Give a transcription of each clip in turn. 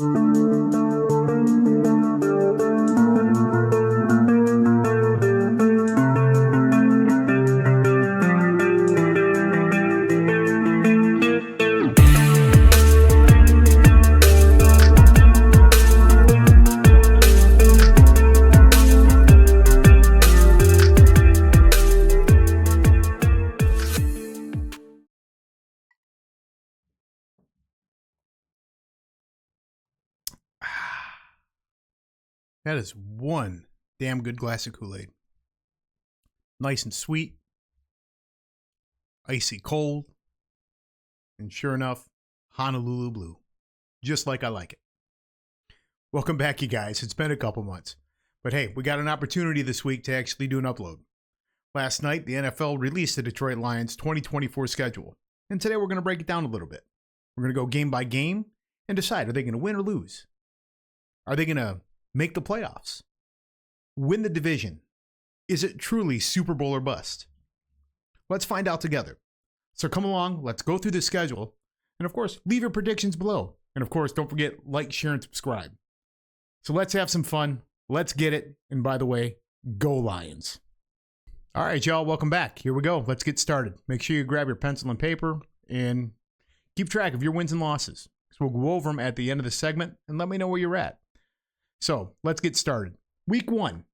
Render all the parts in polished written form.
That is one damn good glass of Kool-Aid. Nice and sweet, icy cold, and sure enough, Honolulu blue. Just like I like it. Welcome back, you guys. It's been a couple months. But hey, we got an opportunity this week to actually do an upload. Last night, the NFL released the Detroit Lions 2024 schedule. And today we're going to break it down a little bit. We're going to go game by game and decide, are they going to win or lose? Are they going to make the playoffs? Win the division? Is it truly Super Bowl or bust? Let's find out together. So come along, let's go through the schedule. And of course, leave your predictions below. And of course, don't forget, like, share, and subscribe. So let's have some fun. Let's get it. And by the way, go Lions. All right, y'all, welcome back. Here we go. Let's get started. Make sure you grab your pencil and paper and keep track of your wins and losses. So we'll go over them at the end of the segment and let me know where you're at. So let's get started. Week 1,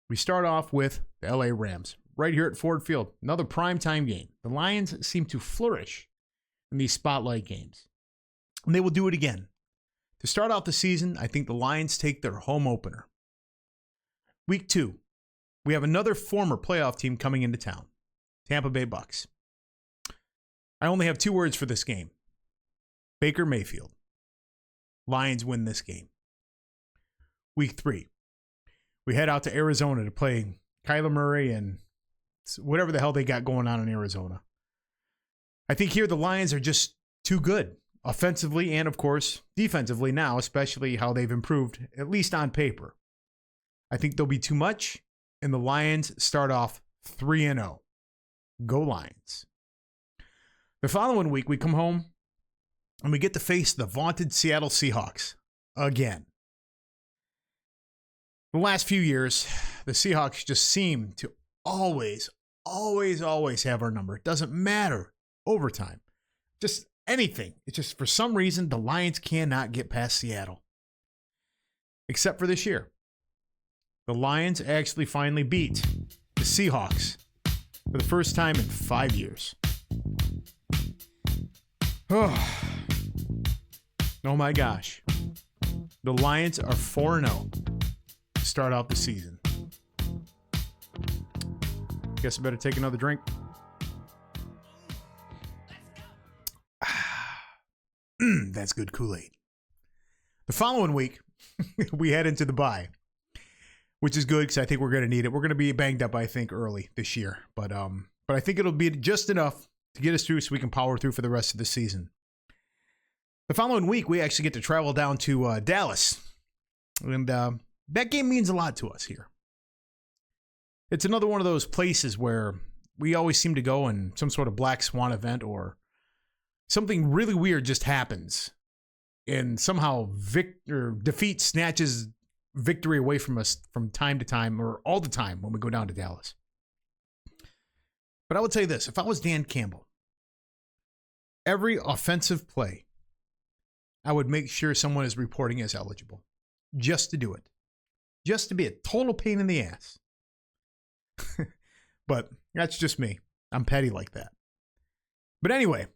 we start off with the LA Rams right here at Ford Field. Another primetime game. The Lions seem to flourish in these spotlight games, and they will do it again. To start off the season, I think the Lions take their home opener. Week 2, we have another former playoff team coming into town, Tampa Bay Bucks. I only have 2 words for this game. Baker Mayfield. Lions win this game. Week 3, we head out to Arizona to play Kyler Murray and whatever the hell they got going on in Arizona. I think here the Lions are just too good, offensively and, of course, defensively now, especially how they've improved, at least on paper. I think there'll be too much, and the Lions start off 3-0. Go Lions. The following week, we come home, and we get to face the vaunted Seattle Seahawks again. The last few years, the Seahawks just seem to always have our number. It doesn't matter. Overtime. Just anything. It's just for some reason, the Lions cannot get past Seattle. Except for this year. The Lions actually finally beat the Seahawks for the first time in 5 years. Oh my gosh. The Lions are 4-0. Start out the season. Guess I better take another drink. That's good Kool-Aid. The following week, we head into the bye, which is good because I think we're going to need it. We're going to be banged up, I think, early this year, but I think it'll be just enough to get us through so we can power through for the rest of the season. The following week, we actually get to travel down to Dallas, and that game means a lot to us here. It's another one of those places where we always seem to go in some sort of black swan event or something really weird just happens and somehow defeat snatches victory away from us from time to time or all the time when we go down to Dallas. But I would say this, if I was Dan Campbell, every offensive play, I would make sure someone is reporting as eligible just to do it. Just to be a total pain in the ass. But that's just me. I'm petty like that. But anyway,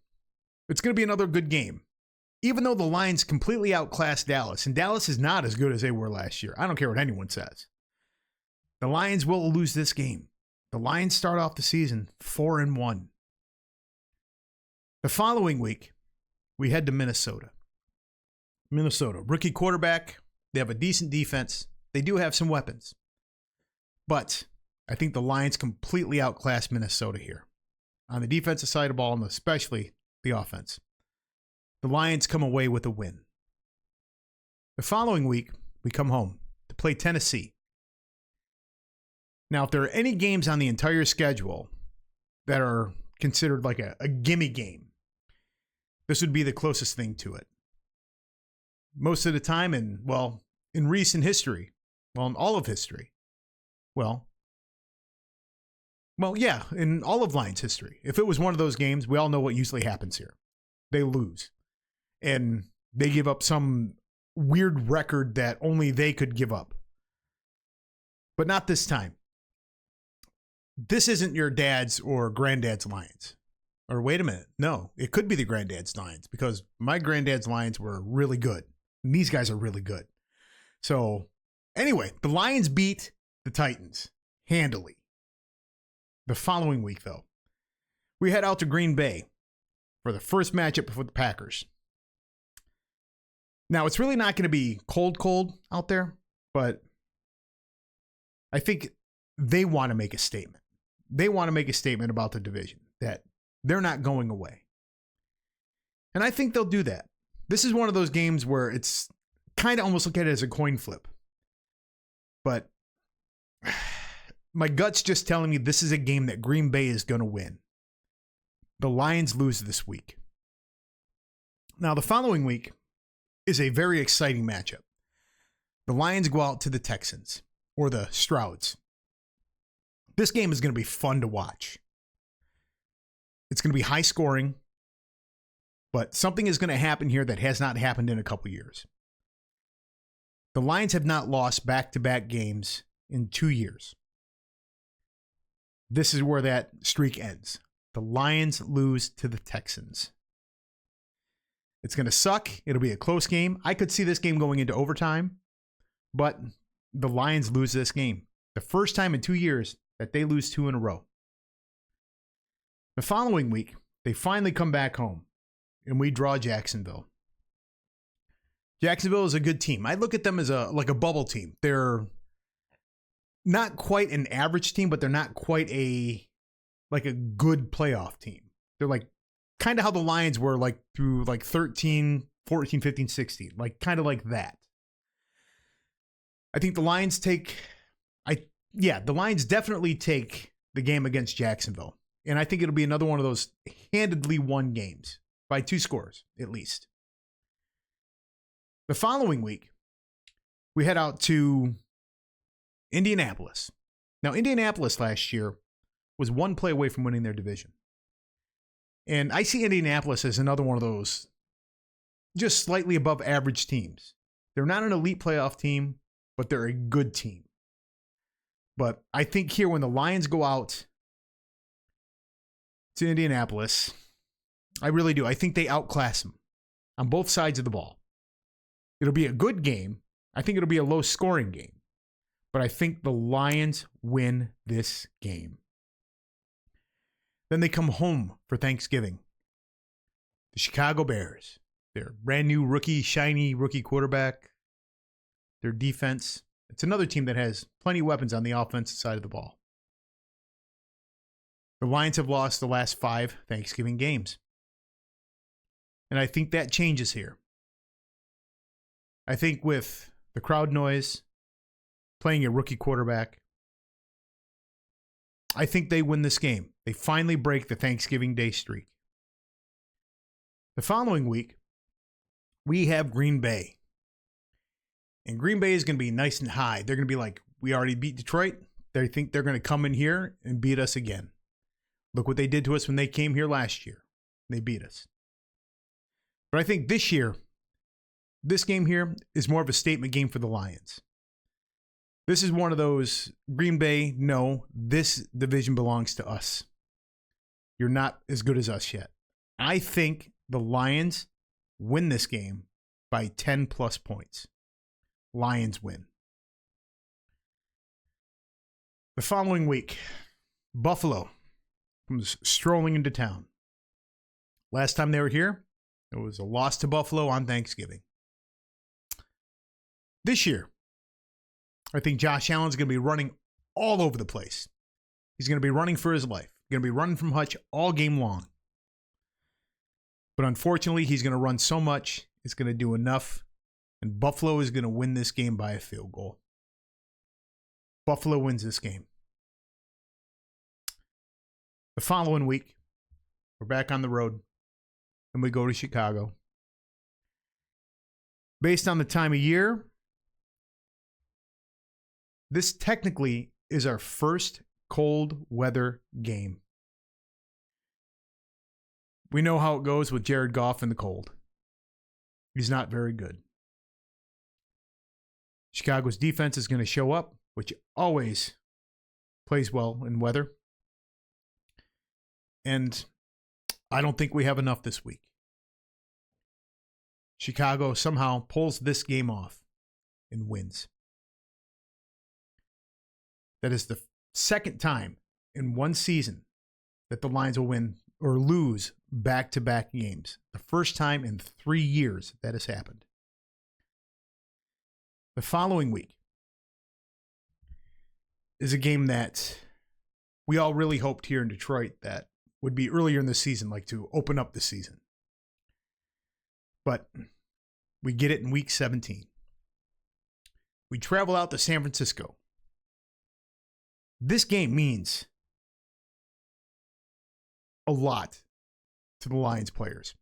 it's going to be another good game. Even though the Lions completely outclassed Dallas, and Dallas is not as good as they were last year. I don't care what anyone says. The Lions will lose this game. The Lions start off the season 4-1. The following week, we head to Minnesota. Minnesota, rookie quarterback. They have a decent defense. They do have some weapons. But I think the Lions completely outclass Minnesota here. On the defensive side of the ball, and especially the offense. The Lions come away with a win. The following week, we come home to play Tennessee. Now, if there are any games on the entire schedule that are considered like a gimme game, this would be the closest thing to it. most of the time, and well, in recent history, well, in all of history, well, yeah, in all of Lions history, if it was one of those games, we all know what usually happens here. They lose. And they give up some weird record that only they could give up. But not this time. This isn't your dad's or granddad's Lions. Or wait a minute. No, it could be the granddad's Lions because my granddad's Lions were really good. And these guys are really good. So anyway, the Lions beat the Titans handily. The following week, though, we head out to Green Bay for the first matchup with the Packers. Now, it's really not going to be cold out there, but I think they want to make a statement. They want to make a statement about the division, that they're not going away. And I think they'll do that. This is one of those games where it's kind of almost look at it as a coin flip. But my gut's just telling me this is a game that Green Bay is going to win. The Lions lose this week. Now, the following week is a very exciting matchup. The Lions go out to the Texans, or the Strouds. This game is going to be fun to watch. It's going to be high scoring, but something is going to happen here that has not happened in a couple years. The Lions have not lost back-to-back games in 2 years. This is where that streak ends. The Lions lose to the Texans. It's going to suck. It'll be a close game. I could see this game going into overtime, but the Lions lose this game. The first time in 2 years that they lose 2 in a row. The following week, they finally come back home, and we draw Jacksonville. Jacksonville is a good team. I look at them as like a bubble team. They're not quite an average team, but they're not quite a good playoff team. They're like kind of how the Lions were like through like 13, 14, 15, 16, like kind of like that. I think the Lions the Lions definitely take the game against Jacksonville. And I think it'll be another one of those handedly won games by 2 scores at least. The following week, we head out to Indianapolis. Now, Indianapolis last year was 1 play away from winning their division. And I see Indianapolis as another one of those just slightly above average teams. They're not an elite playoff team, but they're a good team. But I think here when the Lions go out to Indianapolis, I really do. I think they outclass them on both sides of the ball. It'll be a good game. I think it'll be a low-scoring game. But I think the Lions win this game. Then they come home for Thanksgiving. The Chicago Bears. Their brand new shiny rookie quarterback. Their defense. It's another team that has plenty of weapons on the offensive side of the ball. The Lions have lost the last 5 Thanksgiving games. And I think that changes here. I think with the crowd noise, playing a rookie quarterback, I think they win this game. They finally break the Thanksgiving Day streak. The following week, we have Green Bay. And Green Bay is going to be nice and high. They're going to be like, we already beat Detroit. They think they're going to come in here and beat us again. Look what they did to us when they came here last year. They beat us. But I think this year, this game here is more of a statement game for the Lions. This is one of those, Green Bay, no, this division belongs to us. You're not as good as us yet. I think the Lions win this game by 10 plus points. Lions win. The following week, Buffalo comes strolling into town. Last time they were here, it was a loss to Buffalo on Thanksgiving. This year, I think Josh Allen's going to be running all over the place. He's going to be running for his life. He's going to be running from Hutch all game long. But unfortunately, he's going to run so much, it's going to do enough, and Buffalo is going to win this game by a field goal. Buffalo wins this game. The following week, we're back on the road, and we go to Chicago. Based on the time of year, this technically is our first cold weather game. We know how it goes with Jared Goff in the cold. He's not very good. Chicago's defense is going to show up, which always plays well in weather. And I don't think we have enough this week. Chicago somehow pulls this game off and wins. That is the second time in one season that the Lions will win or lose back-to-back games. The first time in 3 years that has happened. The following week is a game that we all really hoped here in Detroit that would be earlier in the season, like to open up the season. But we get it in week 17. We travel out to San Francisco. This game means a lot to the Lions players.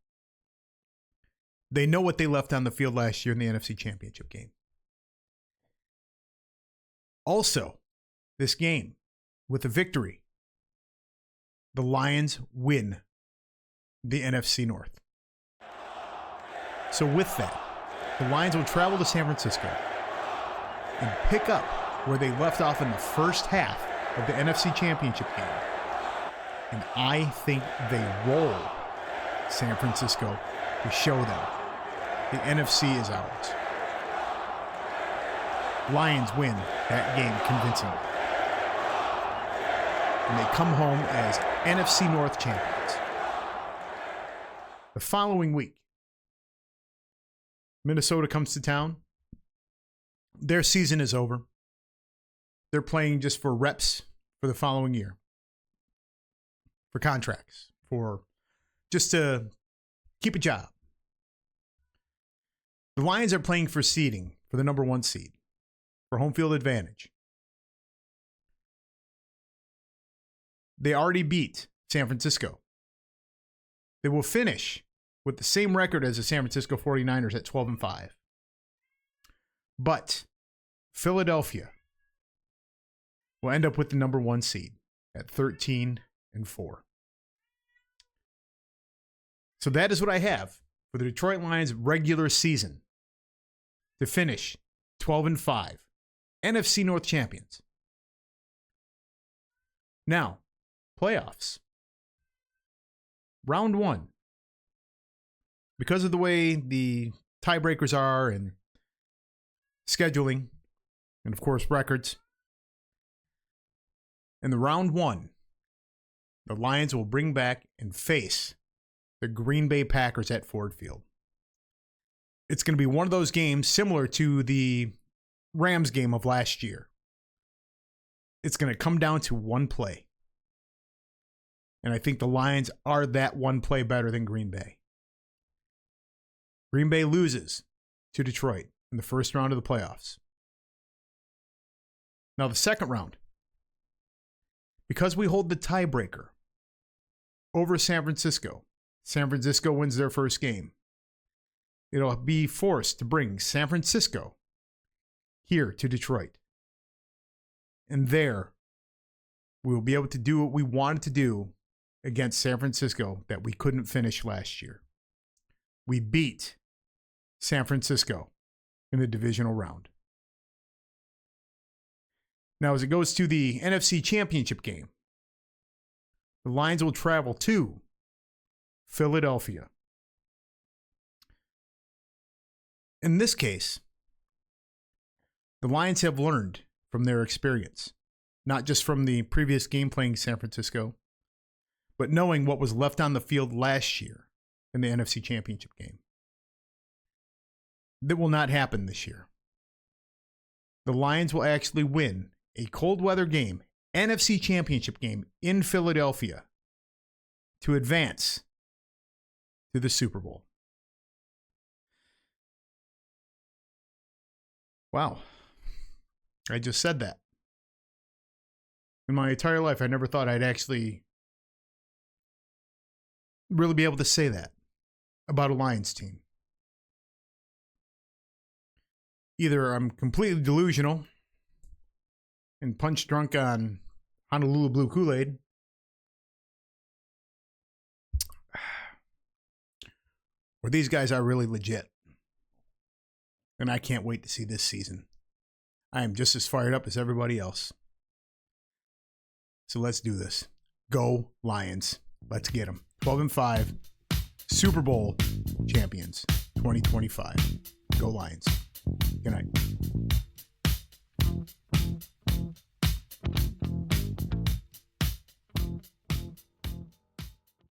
They know what they left on the field last year in the NFC Championship game. Also, this game, with a victory, the Lions win the NFC North. So with that, the Lions will travel to San Francisco and pick up where they left off in the first half of the NFC Championship game. And I think they roll San Francisco to show them the NFC is ours. Lions win that game convincingly. And they come home as NFC North champions. The following week, Minnesota comes to town. Their season is over. They're playing just for reps for the following year. For contracts. For just to keep a job. The Lions are playing for seeding for the number 1 seed. For home field advantage. They already beat San Francisco. They will finish with the same record as the San Francisco 49ers at 12-5. But Philadelphia will end up with the number 1 seed at 13-4. So that is what I have for the Detroit Lions regular season to finish 12-5. NFC North champions. Now, playoffs. Round 1. Because of the way the tiebreakers are and scheduling, and of course records, in the round 1, the Lions will bring back and face the Green Bay Packers at Ford Field. It's going to be one of those games similar to the Rams game of last year. It's going to come down to one play. And I think the Lions are that one play better than Green Bay. Green Bay loses to Detroit in the first round of the playoffs. Now the second round, because we hold the tiebreaker over San Francisco wins their first game. It'll be forced to bring San Francisco here to Detroit. And there, we will be able to do what we wanted to do against San Francisco that we couldn't finish last year. We beat San Francisco in the divisional round. Now, as it goes to the NFC Championship game, the Lions will travel to Philadelphia. In this case, the Lions have learned from their experience, not just from the previous game playing San Francisco, but knowing what was left on the field last year in the NFC Championship game. That will not happen this year. The Lions will actually win a cold weather game, NFC Championship game in Philadelphia to advance to the Super Bowl. Wow. I just said that. In my entire life, I never thought I'd actually really be able to say that about a Lions team. either I'm completely delusional and punch drunk on Honolulu Blue Kool-Aid, or these guys are really legit. And I can't wait to see this season. I am just as fired up as everybody else. So let's do this. Go Lions. Let's get them. 12-5, Super Bowl champions 2025. Go Lions. Good night.